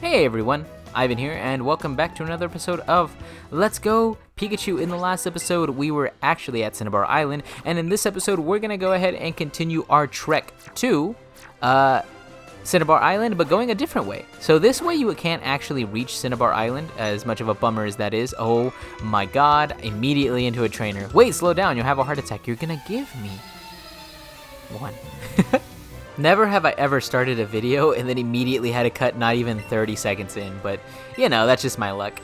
Hey everyone, Ivan here, and welcome back to another episode of Let's Go Pikachu. In the last episode, we were actually at Cinnabar Island, and in this episode, we're gonna go ahead and continue our trek to Cinnabar Island, but going a different way. So this way, you can't actually reach Cinnabar Island, as much of a bummer as that is. Oh my god, immediately into a trainer. Wait, slow down, you'll have a heart attack. You're gonna give me one. Never have I ever started a video and then immediately had to cut not even 30 seconds in, but you know, that's just my luck.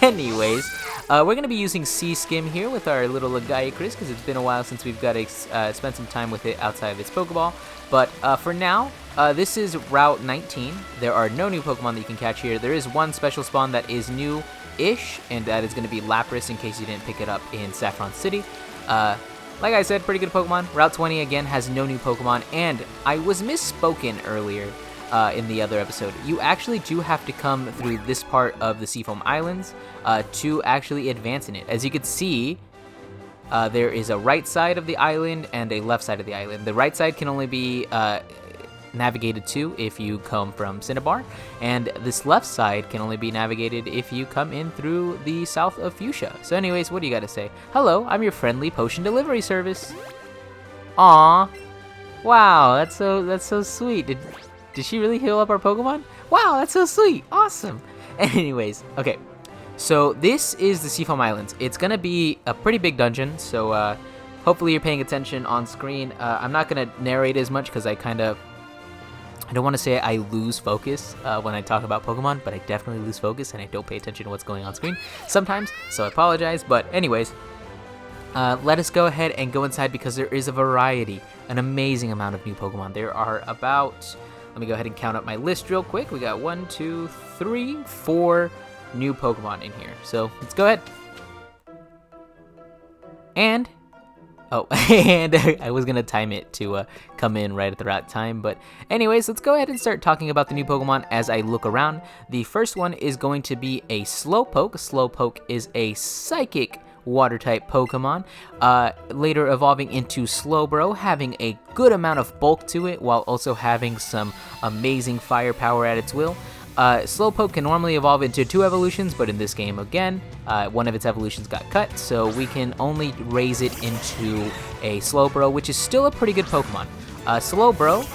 Anyways, we're going to be using Sea Skim here with our little Lagaiacris because it's been a while since we've got to spend some time with it outside of its Pokeball. But for now, this is Route 19. There are no new Pokemon that you can catch here. There is one special spawn that is new-ish, and that is going to be Lapras in case you didn't pick it up in Saffron City. Like I said, pretty good Pokemon. Route 20, again, has no new Pokemon, and I was misspoken earlier in the other episode. You actually do have to come through this part of the Seafoam Islands to actually advance in it. As you can see, there is a right side of the island and a left side of the island. The right side can only be navigated to if you come from Cinnabar, and this left side can only be navigated if you come in through the south of Fuchsia. So anyways, what do you got to say? Hello, I'm your friendly potion delivery service. Aw, wow, that's so sweet. Did she really heal up our Pokemon? Wow, that's so sweet. Awesome. Anyways, okay, so this is the Seafoam Islands. It's gonna be a pretty big dungeon, so hopefully you're paying attention on screen. I'm not gonna narrate as much because I don't want to say I lose focus when I talk about Pokemon, but I definitely lose focus and I don't pay attention to what's going on screen sometimes, so I apologize. But anyways, let us go ahead and go inside because there is a variety, an amazing amount of new Pokemon. There are about, let me go ahead and count up my list real quick. We got 1, 2, 3, 4 new Pokemon in here. So let's go ahead. And and I was gonna time it to come in right at the right time, but anyways, let's go ahead and start talking about the new Pokemon as I look around. The first one is going to be a Slowpoke. Slowpoke is a Psychic Water-type Pokemon, later evolving into Slowbro, having a good amount of bulk to it, while also having some amazing firepower at its will. Slowpoke can normally evolve into 2 evolutions, but in this game, again, one of its evolutions got cut, so we can only raise it into a Slowbro, which is still a pretty good Pokemon. Slowbro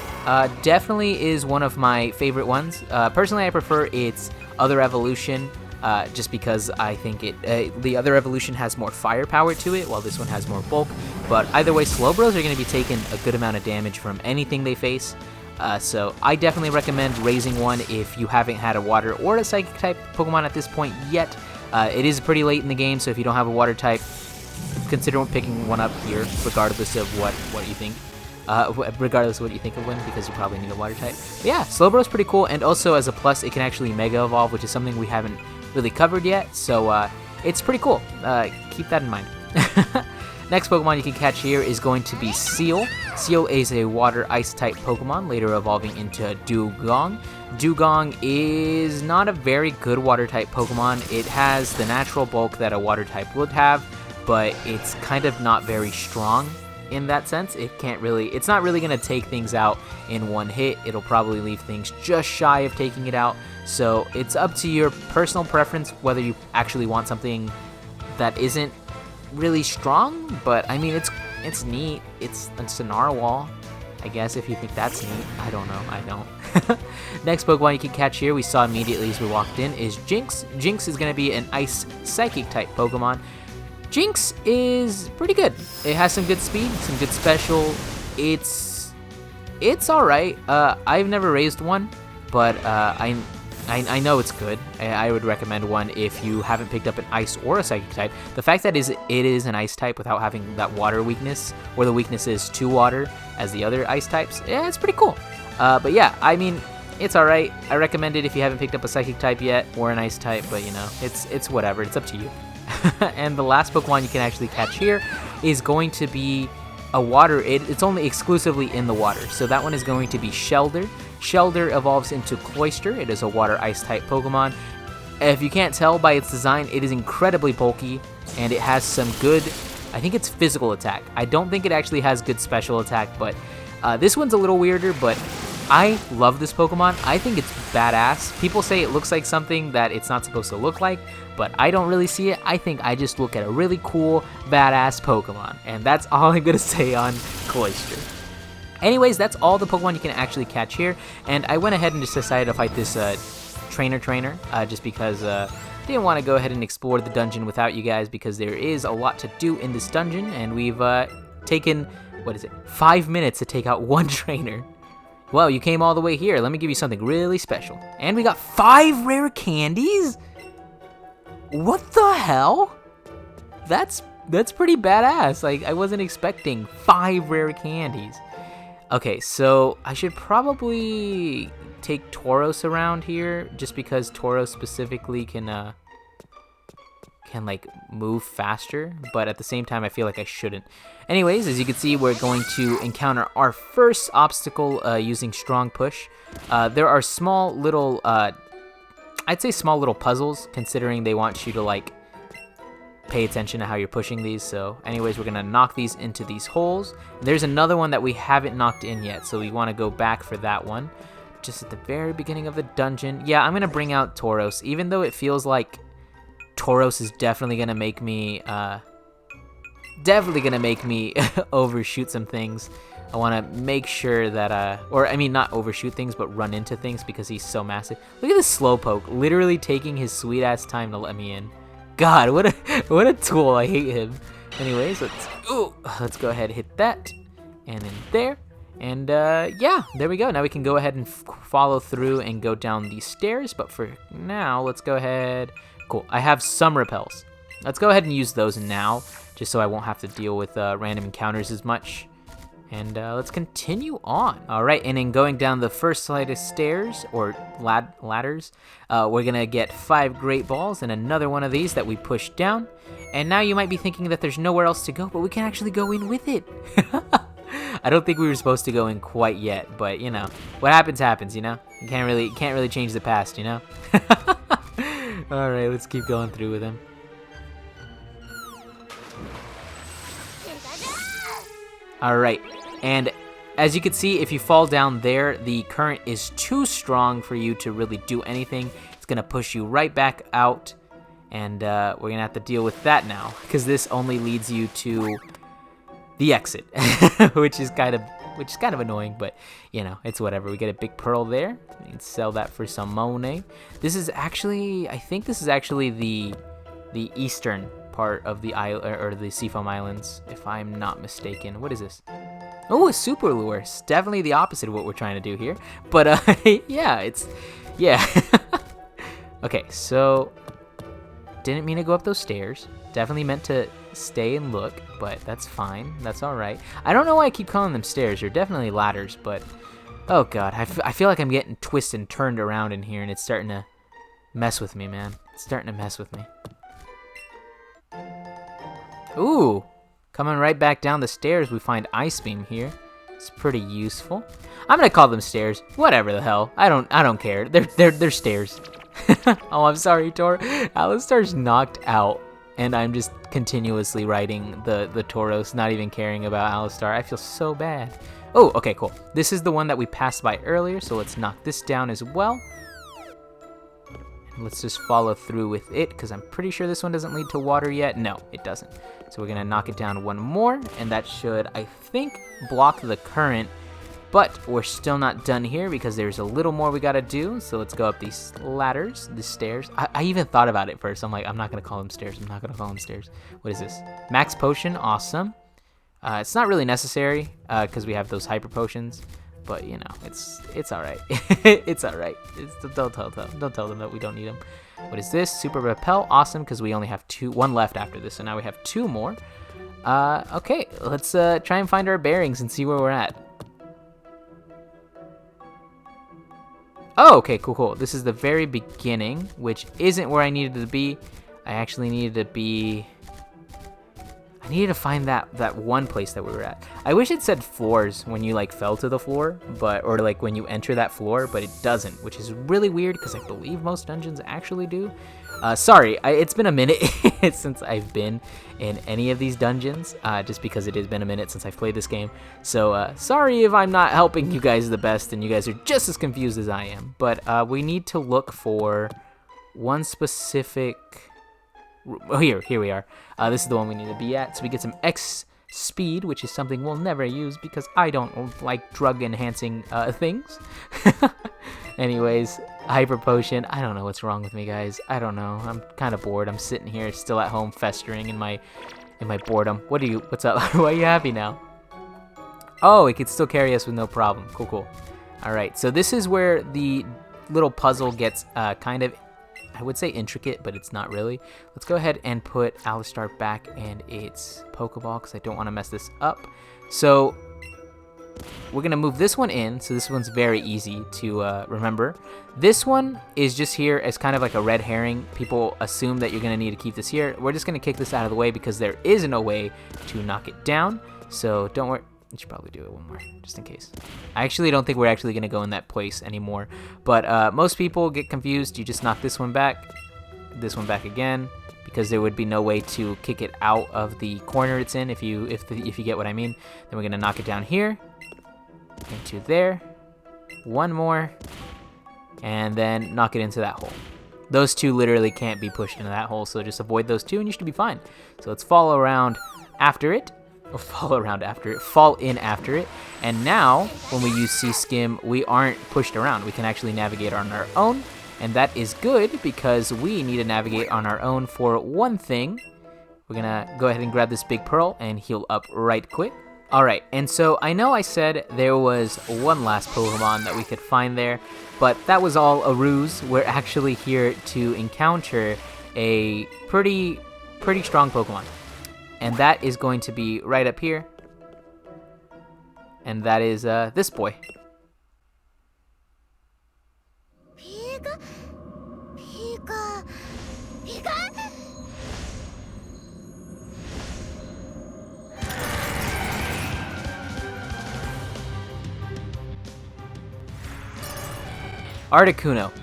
definitely is one of my favorite ones. Personally, I prefer its other evolution, just because I think the other evolution has more firepower to it, while this one has more bulk. But either way, Slowbros are going to be taking a good amount of damage from anything they face. So I definitely recommend raising one if you haven't had a water or a psychic type Pokemon at this point yet. It is pretty late in the game, so if you don't have a water type, consider picking one up here, regardless of what you think. Regardless of what you think of one, because you probably need a water type. But yeah, Slowbro is pretty cool, and also as a plus, it can actually Mega Evolve, which is something we haven't really covered yet. So it's pretty cool. Keep that in mind. Next Pokemon you can catch here is going to be Seal. Seal is a water ice type Pokemon, later evolving into Dugong. Dugong is not a very good water type Pokemon. It has the natural bulk that a water type would have, but it's kind of not very strong in that sense. It's not really going to take things out in one hit. It'll probably leave things just shy of taking it out. So it's up to your personal preference whether you actually want something that isn't really strong, but I mean, it's neat. It's a narwhal, I guess, if you think that's neat. I don't know. I don't. Next Pokemon you can catch here, we saw immediately as we walked in, is Jinx. Jinx is going to be an Ice Psychic type Pokemon. Jinx is pretty good. It has some good speed, some good special. It's alright. I've never raised one, but I know it's good. I would recommend one if you haven't picked up an Ice or a Psychic type. The fact that it is an Ice type without having that water weakness, where the weakness is to water as the other Ice types, yeah, it's pretty cool. But yeah, I mean, it's alright. I recommend it if you haven't picked up a Psychic type yet, or an Ice type, but you know, it's whatever. It's up to you. And the last Pokemon you can actually catch here is going to be a water. It's only exclusively in the water, so that one is going to be Shelder. Shelder evolves into Cloyster. It is a water ice type Pokemon. If you can't tell by its design, it is incredibly bulky, and it has some good, I think it's physical attack. I don't think it actually has good special attack, but this one's a little weirder, but I love this Pokemon. I think it's badass. People say it looks like something that it's not supposed to look like, but I don't really see it. I think I just look at a really cool, badass Pokemon, and that's all I'm gonna say on Cloyster. Anyways, that's all the Pokemon you can actually catch here, and I went ahead and just decided to fight this trainer, just because I didn't want to go ahead and explore the dungeon without you guys, because there is a lot to do in this dungeon, and we've taken, 5 minutes to take out one trainer. Well, you came all the way here. Let me give you something really special. And we got 5 rare candies? What the hell? That's pretty badass. Like, I wasn't expecting 5 rare candies. Okay, so I should probably take Tauros around here, just because Tauros specifically can like move faster, but at the same time I feel like I shouldn't. Anyways, as you can see, we're going to encounter our first obstacle using Strong Push. There are small little, I'd say small little puzzles, considering they want you to like pay attention to how you're pushing these. So anyways, we're gonna knock these into these holes. There's another one that we haven't knocked in yet, so we want to go back for that one. Just at the very beginning of the dungeon. Yeah, I'm gonna bring out Tauros, even though it feels like Tauros is definitely gonna make me overshoot some things. I want to make sure that or I mean not overshoot things, but run into things, because he's so massive. Look at this Slowpoke, literally taking his sweet ass time to let me in. God, what a tool. I hate him. Anyways, let's go ahead and hit that, and then there, and yeah, there we go. Now we can go ahead and follow through and go down these stairs. But for now, let's go ahead. Cool. I have some repels. Let's go ahead and use those now, just so I won't have to deal with random encounters as much. And let's continue on. All right, and then going down the first flight of stairs, or ladders, we're gonna get 5 Great Balls and another one of these that we push down. And now you might be thinking that there's nowhere else to go, but we can actually go in with it. I don't think we were supposed to go in quite yet, but you know, what happens happens, you know? You can't really change the past, you know? All right, let's keep going through with him. All right, and as you can see, if you fall down there, the current is too strong for you to really do anything. It's gonna push you right back out, and we're gonna have to deal with that now, because this only leads you to the exit, which is kind of annoying, but you know, it's whatever. We get a big pearl there. We can sell that for some money. This is actually, I think this is actually the eastern part of the island, or the Seafoam Islands, if I'm not mistaken. What is this? Oh, a super lure. It's definitely the opposite of what we're trying to do here. But yeah. Okay, so didn't mean to go up those stairs. Definitely meant to stay and look, but that's fine. That's all right. I don't know why I keep calling them stairs. They're definitely ladders, but oh god, I feel like I'm getting twisted and turned around in here, and it's starting to mess with me, man. It's starting to mess with me. Ooh, coming right back down the stairs, we find Ice Beam here. It's pretty useful. I'm gonna call them stairs. Whatever the hell. I don't care. They're stairs. Oh, I'm sorry, Tor. Alistar's knocked out, and I'm just continuously riding the Tauros, not even caring about Alistar. I feel so bad. Oh, okay, cool. This is the one that we passed by earlier, so let's knock this down as well. Let's just follow through with it, because I'm pretty sure this one doesn't lead to water yet. No, it doesn't. So we're going to knock it down one more, and that should, I think, block the current. But we're still not done here, because there's a little more we got to do. So let's go up these ladders, the stairs. I even thought about it first. I'm like, I'm not going to call them stairs. I'm not going to call them stairs. What is this? Max Potion, awesome. It's not really necessary, because we have those Hyper Potions. But you know, it's all right. It's all right. Don't tell them that we don't need them. What is this? Super Repel, awesome, because we only have one left after this, so now we have 2 more. Okay, let's try and find our bearings and see where we're at. Oh, okay, cool. This is the very beginning, which isn't where I needed to be. I actually needed to be. I needed to find that one place that we were at. I wish it said floors when you like fell to the floor, or like when you enter that floor, but it doesn't, which is really weird because I believe most dungeons actually do. Sorry, it's been a minute since I've been in any of these dungeons, just because it has been a minute since I've played this game. So sorry if I'm not helping you guys the best and you guys are just as confused as I am. But we need to look for one specific... Oh, here we are. This is the one we need to be at. So we get some X speed, which is something we'll never use because I don't like drug enhancing things. Anyways, hyper potion. I don't know what's wrong with me, guys. I don't know. I'm kind of bored. I'm sitting here still at home festering in my boredom. What's up? Why are you happy now? Oh, it could still carry us with no problem. Cool. All right. So this is where the little puzzle gets kind of, I would say intricate, but it's not really. Let's go ahead and put Alistar back and its Pokeball because I don't want to mess this up. So we're going to move this one in. So this one's very easy to remember. This one is just here as kind of like a red herring. People assume that you're going to need to keep this here. We're just going to kick this out of the way because there is no way to knock it down. So don't worry. We should probably do it one more, just in case. I actually don't think we're actually going to go in that place anymore. But most people get confused. You just knock this one back again, because there would be no way to kick it out of the corner it's in, if you get what I mean. Then we're going to knock it down here, into there, one more, and then knock it into that hole. Those two literally can't be pushed into that hole, so just avoid those two and you should be fine. So let's follow around after it. Fall in after it. And now, when we use Sea Skim, we aren't pushed around. We can actually navigate on our own, and that is good because we need to navigate on our own for one thing. We're gonna go ahead and grab this big pearl and heal up right quick. All right, and so I know I said there was one last Pokemon that we could find there, but that was all a ruse. We're actually here to encounter a pretty strong Pokemon. And that is going to be right up here. And that is this boy. Pika. Articuno.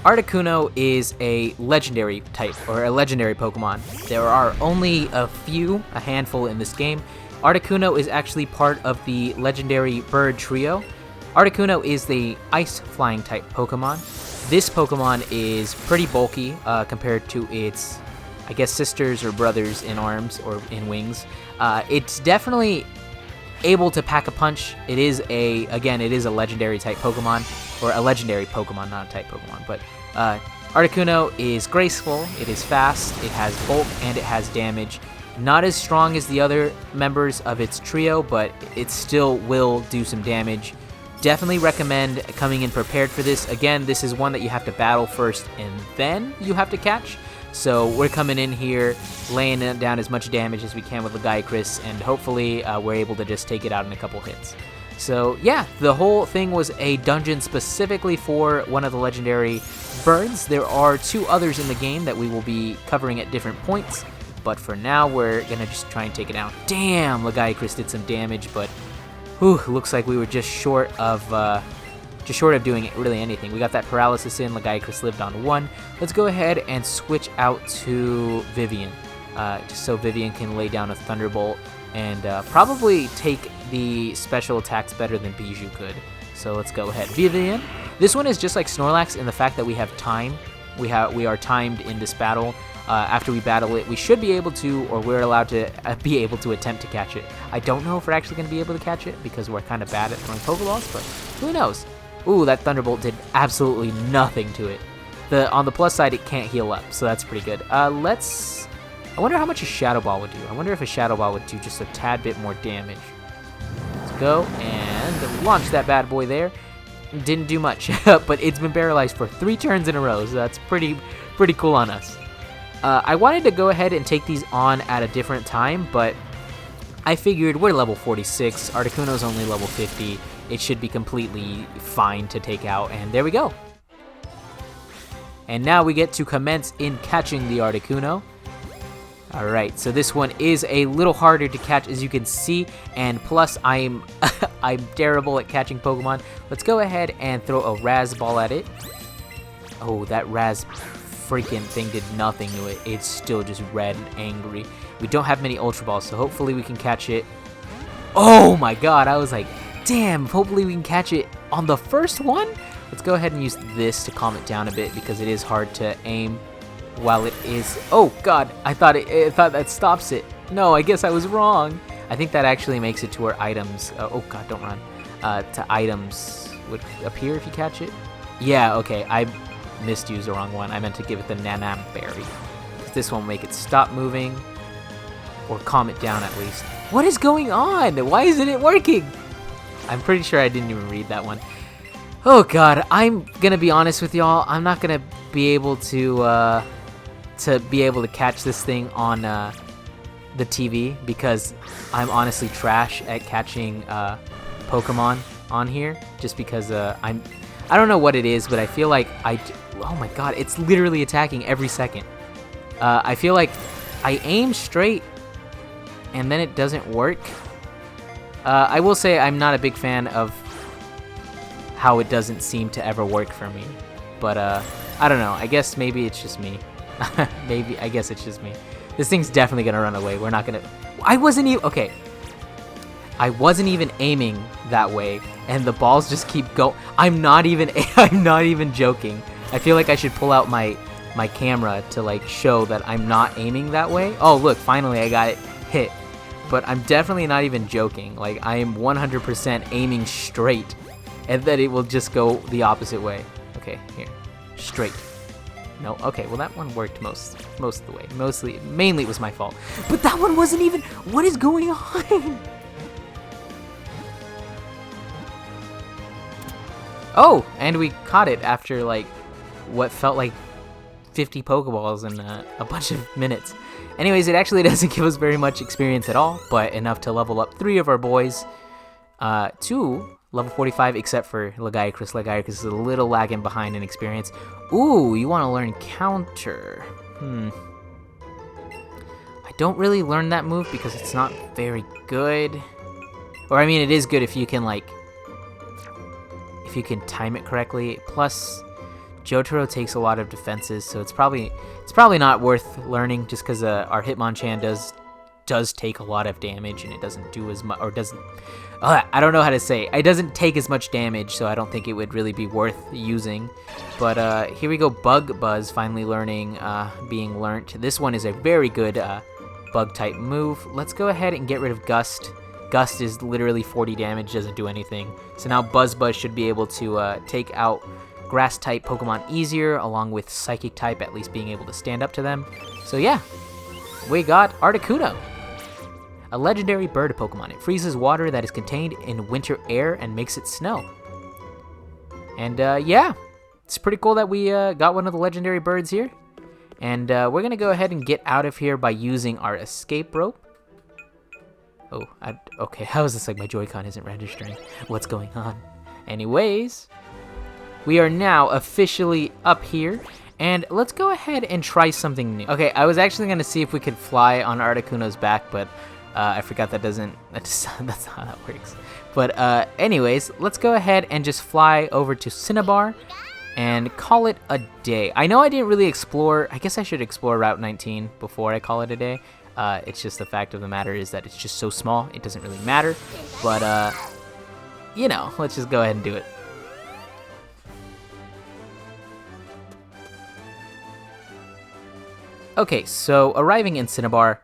Articuno is a legendary type, or a legendary Pokemon. There are only a handful in this game. Articuno is actually part of the legendary bird trio. Articuno is the ice flying type Pokemon. This Pokemon is pretty bulky compared to its, I guess, sisters or brothers in arms or in wings. It's definitely able to pack a punch. It is a legendary type Pokemon, or a legendary Pokemon, not a type Pokemon, but Articuno is graceful, it is fast, it has bulk, and it has damage. Not as strong as the other members of its trio, but it still will do some damage. Definitely recommend coming in prepared for this. Again, this is one that you have to battle first and then you have to catch. So we're coming in here, laying down as much damage as we can with Lagiacrus, and hopefully we're able to just take it out in a couple hits. So yeah, the whole thing was a dungeon specifically for one of the legendary birds. There are two others in the game that we will be covering at different points, but for now we're gonna just try and take it out. Damn, Lagiacrus did some damage, but looks like we were just short of doing really anything. We got that paralysis in. Lagiacrus lived on 1. Let's go ahead and switch out to Vivian, just so Vivian can lay down a Thunderbolt and probably take the special attacks better than Bijou could. So let's go ahead. Vivian. This one is just like Snorlax in the fact that we have time. We are timed in this battle. After we battle it, we should be able to, or we're allowed to be able to attempt to catch it. I don't know if we're actually going to be able to catch it because we're kind of bad at throwing Pokeballs, but who knows? Ooh, that Thunderbolt did absolutely nothing to it. On the plus side, it can't heal up, so that's pretty good. I wonder how much a Shadow Ball would do. I wonder if a Shadow Ball would do just a tad bit more damage. Let's go and launch that bad boy there. Didn't do much, but it's been paralyzed for 3 turns in a row, so that's pretty cool on us. I wanted to go ahead and take these on at a different time, but I figured we're level 46, Articuno's only level 50, it should be completely fine to take out, and there we go. And now we get to commence in catching the Articuno. Alright, so this one is a little harder to catch, as you can see, and plus I'm I'm terrible at catching Pokemon. Let's go ahead and throw a Raz ball at it. Oh, that Raz freaking thing did nothing to it. It's still just red and angry. We don't have many Ultra Balls, so hopefully we can catch it. Oh my god, I was like, damn, hopefully we can catch it on the first one. Let's go ahead and use this to calm it down a bit, because it is hard to aim while it is... Oh god, I thought that stops it. No, I guess I was wrong. I think that actually makes it to where items... oh god, don't run. To items would appear if you catch it. Yeah, okay, I misused the wrong one. I meant to give it the Nanam Berry. This one will make it stop moving, or calm it down at least. What is going on? Why isn't it working? I'm pretty sure I didn't even read that one. Oh god, I'm gonna be honest with y'all. I'm not gonna be able to catch this thing on the TV, because I'm honestly trash at catching Pokemon on here. Just because I don't know what it is, but I feel like oh my god, it's literally attacking every second. I feel like I aim straight and then it doesn't work. I will say I'm not a big fan of how it doesn't seem to ever work for me. But I don't know. I guess maybe it's just me. I guess it's just me. This thing's definitely gonna run away. We're not gonna... I wasn't even... Okay. I wasn't even aiming that way, and the balls just keep going. I'm not even joking. I feel like I should pull out my camera to like show that I'm not aiming that way. Oh look, finally I got it hit. But I'm definitely not even joking. Like, I am 100% aiming straight, and then it will just go the opposite way. Okay, here, straight. No, okay, well that one worked most of the way. Mainly it was my fault. But that one wasn't even... What is going on? Oh, and we caught it after like what felt like 50 Pokeballs in a bunch of minutes. Anyways, it actually doesn't give us very much experience at all, but enough to level up 3 of our boys to level 45, except for Lagiacrus. Lagiacrus is a little lagging behind in experience. Ooh, you want to learn Counter. I don't really learn that move because it's not very good. Or, I mean, it is good if you can, like, if you can time it correctly. Plus, Jotaro takes a lot of defenses, so it's probably not worth learning, just because our Hitmonchan does take a lot of damage, and it doesn't do as much, or doesn't... I don't know how to say. It doesn't take as much damage, so I don't think it would really be worth using. But here we go, Bug Buzz finally being learnt. This one is a very good bug-type move. Let's go ahead and get rid of Gust. Gust is literally 40 damage, doesn't do anything. So now Buzz should be able to take out Grass-type Pokemon easier, along with Psychic-type at least being able to stand up to them. So yeah, we got Articuno, a legendary bird Pokemon. It freezes water that is contained in winter air and makes it snow. And yeah, it's pretty cool that we got one of the legendary birds here. And we're gonna go ahead and get out of here by using our escape rope. Oh, okay, how is this like my Joy-Con isn't registering? What's going on? Anyways, we are now officially up here, and let's go ahead and try something new. Okay, I was actually gonna see if we could fly on Articuno's back, but I forgot that's not how that works. But anyways, let's go ahead and just fly over to Cinnabar and call it a day. I know I didn't really explore. I guess I should explore Route 19 before I call it a day. It's just the fact of the matter is that it's just so small, it doesn't really matter. But you know, let's just go ahead and do it. Okay, so arriving in Cinnabar,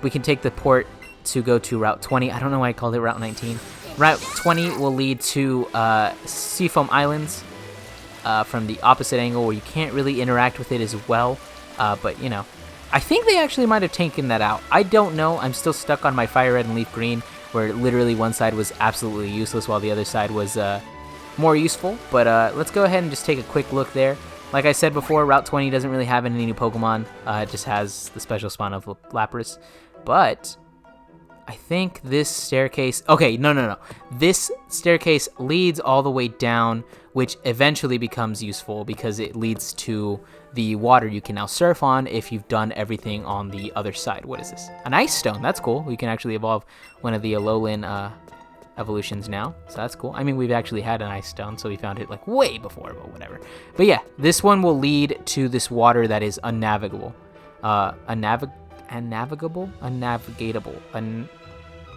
we can take the port to go to Route 20. I don't know why I called it Route 19. Route 20 will lead to Seafoam Islands from the opposite angle, where you can't really interact with it as well. But, you know, I think they actually might have taken that out. I don't know. I'm still stuck on my Fire Red and Leaf Green, where literally one side was absolutely useless while the other side was more useful. But let's go ahead and just take a quick look there. Like I said before, Route 20 doesn't really have any new Pokemon. It just has the special spawn of Lapras. But I think this staircase... Okay, no. This staircase leads all the way down which eventually becomes useful because it leads to the water you can now surf on if you've done everything on the other side. What is this? An ice stone. That's cool. We can actually evolve one of the Alolan evolutions now, so that's cool. I mean, we've actually had an ice stone, so we found it like way before, but whatever. But yeah, this one will lead to this water that is unnavigable. Unnavigatable.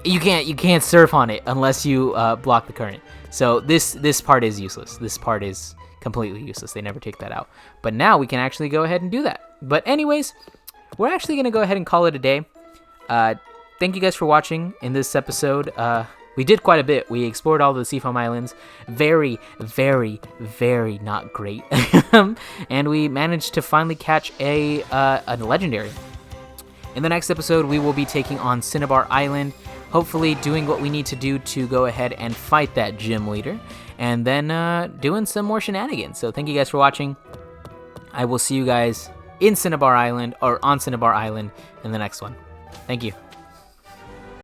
You can't surf on it unless you block the current. So this part is useless. This part is completely useless. They never take that out. But now we can actually go ahead and do that. But anyways, we're actually gonna go ahead and call it a day. Thank you guys for watching in this episode. We did quite a bit. We explored all the Seafoam Islands. Very, very, very not great. And we managed to finally catch a legendary. In the next episode, we will be taking on Cinnabar Island, hopefully doing what we need to do to go ahead and fight that gym leader, and then doing some more shenanigans. So thank you guys for watching. I will see you guys in Cinnabar Island, or on Cinnabar Island, in the next one. Thank you.